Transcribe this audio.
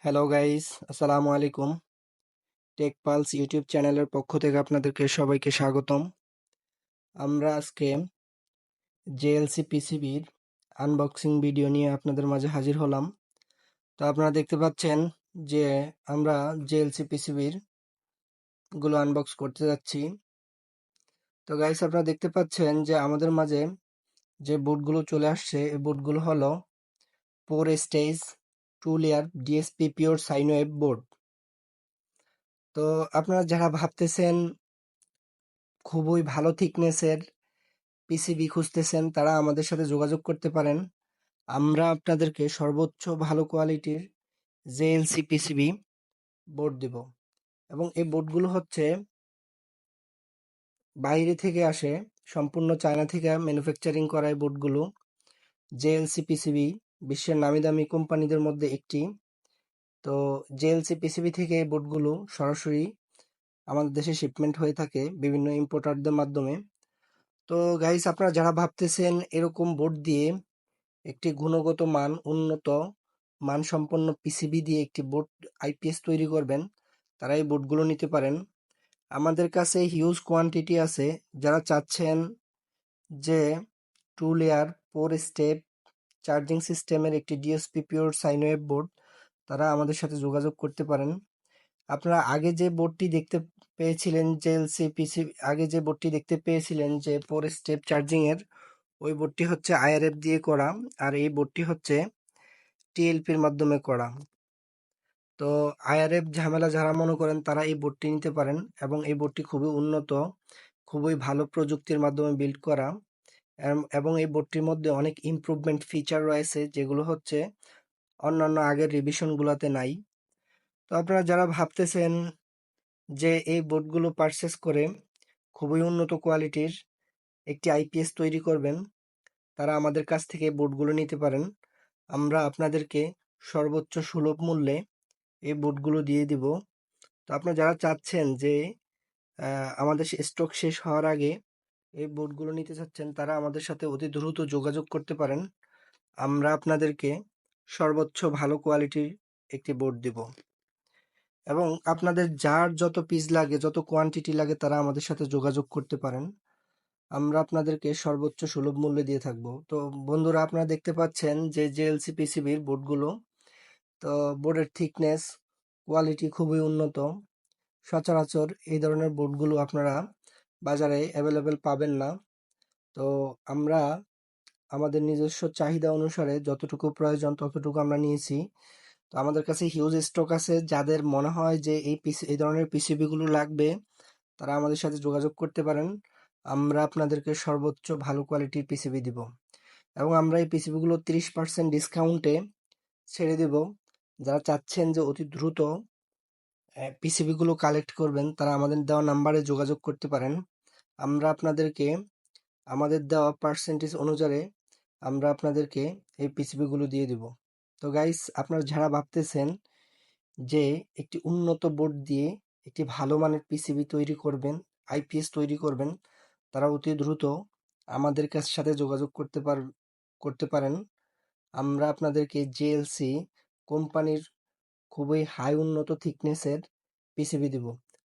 Hello guys, আসসালামু আলাইকুম। Take pulse YouTube চ্যানেলের পক্ষ থেকে আপনাদেরকে সবাইকে স্বাগতম। আমরা আজকে জেএলসি পিসিবির আনবক্সিং ভিডিও নিয়ে আপনাদের মাঝে হাজির হলাম। তো আপনারা দেখতে পাচ্ছেন যে আমরা জেএলসি পিসিবির গুলো আনবক্স করতে যাচ্ছি। তো গাইস, আপনারা দেখতে পাচ্ছেন যে আমাদের মাঝে যে বোর্ডগুলো চলে আসছে, এই বোর্ডগুলো হলো 4 stage 2 layer DSP pure sine wave board. তো আপনারা যারা ভাবতেছেন খুবই ভালো থিকনেসের পিসিবি খুঁজতেছেন, তারা আমাদের সাথে যোগাযোগ করতে পারেন। আমরা আপনাদেরকে সর্বোচ্চ ভালো কোয়ালিটির জেএলসি পিসিবি বোর্ড দিব, এবং এই বোর্ডগুলো হচ্ছে বাইরে থেকে আসে, সম্পূর্ণ চায়না থেকে ম্যানুফ্যাকচারিং করা এই বোর্ডগুলো। জেএলসি পিসিবি বিশ্বের নামি দামি কোম্পানিদের মধ্যে একটি। তো জেএলসি পিসিবি থেকে এই বোর্ডগুলো সরাসরি আমাদের দেশে শিপমেন্ট হয়ে থাকে বিভিন্ন ইম্পোর্টারদের মাধ্যমে। তো গাইস, আপনারা যারা ভাবতেছেন এরকম বোর্ড দিয়ে একটি গুণগত মান, উন্নত মানসম্পন্ন পিসিবি দিয়ে একটি বোর্ড আইপিএস তৈরি করবেন, তারা এই বোর্ডগুলো নিতে পারেন। আমাদের কাছে হিউজ কোয়ান্টিটি আছে। যারা চাচ্ছেন যে 2 লেয়ার 4 স্টেপ চার্জিং সিস্টেমের একটি DSP pure sine wave board, তারা আমাদের সাথে যোগাযোগ করতে পারেন। আপনারা আগে যে বোর্ডটি দেখতে পেয়েছিলেন জেএলসি পিসি, আগে যে বোর্ডটি দেখতে পেয়েছিলেন যে 4 স্টেপ চার্জিং এর, ওই বোর্ডটি হচ্ছে আইআরএফ দিয়ে করা, আর এই বোর্ডটি হচ্ছে টিএলপির মাধ্যমে করা। তো আইআরএফ ঝামেলা যারা মনে করেন, তারা এই বোর্ডটি নিতে পারেন, এবং এই বোর্ডটি খুবই উন্নত, খুবই ভালো প্রযুক্তির মাধ্যমে বিল্ড করা, এবং এই বোর্ডটির মধ্যে অনেক ইমপ্রুভমেন্ট ফিচার রয়েছে, যেগুলো হচ্ছে অন্যান্য আগের রিভিশনগুলোতে নাই। তো আপনারা যারা ভাবতেছেন যে এই বোর্ডগুলো পারচেস করে খুবই উন্নত কোয়ালিটির একটি আইপিএস তৈরি করবেন, তারা আমাদের কাছ থেকে এই বোর্ডগুলো নিতে পারেন। আমরা আপনাদেরকে সর্বোচ্চ সুলভ মূল্যে এই বোর্ডগুলো দিয়ে দিব। তো আপনারা যারা চাচ্ছেন যে আমাদের স্টক শেষ হওয়ার আগে এই বোর্ডগুলো নিতে চাচ্ছেন, তারা আমাদের সাথে অতি দ্রুত যোগাযোগ করতে পারেন। আমরা আপনাদেরকে সর্বোচ্চ ভালো কোয়ালিটির একটি বোর্ড দিব, এবং আপনাদের যার যত পিস লাগে, যত কোয়ান্টিটি লাগে, তারা আমাদের সাথে যোগাযোগ করতে পারেন। আমরা আপনাদেরকে সর্বোচ্চ সুলভ মূল্যে দিয়ে থাকবো। তো বন্ধুরা, আপনারা দেখতে পাচ্ছেন যে জেএলসি পিসিবির বোর্ডগুলো, তো বোর্ডের থিকনেস, কোয়ালিটি খুবই উন্নত। সচরাচর এই ধরনের বোর্ডগুলো আপনারা বাজারে অ্যাভেলেবেল পাবেন না। তো আমরা আমাদের নিজস্ব চাহিদা অনুসারে যতটুকু প্রয়োজন ততটুকু আমরা নিয়েছি। তো আমাদের কাছে হিউজ স্টক আছে। যাদের মনে হয় যে এই ধরনের পিসিবিগুলো লাগবে, তারা আমাদের সাথে যোগাযোগ করতে পারেন। আমরা আপনাদেরকে সর্বোচ্চ ভালো কোয়ালিটির পিসিবি দিব, এবং আমরা এই পিসিবিগুলো 30% ডিসকাউন্টে ছেড়ে দেব। যারা চাচ্ছেন যে অতি দ্রুত পিসিবিগুলো কালেক্ট করবেন, তারা আমাদের দেওয়া নাম্বারে যোগাযোগ করতে পারেন। আমরা আপনাদেরকে আমাদের দেওয়া পার্সেন্টেজ অনুযায়ী আমরা আপনাদেরকে এই পিসিবিগুলো দিয়ে দিব। তো গাইস, আপনারা যারা ভাবতেছেন যে একটি উন্নত বোর্ড দিয়ে একটি ভালো মানের পিসিবি তৈরি করবেন, আইপিএস তৈরি করবেন, তারা অতি দ্রুত আমাদের সাথে যোগাযোগ করতে পারেন। আমরা আপনাদেরকে জেএলসি কোম্পানির খুবই হাই উন্নত থিকনেসের পিসিবি দিব।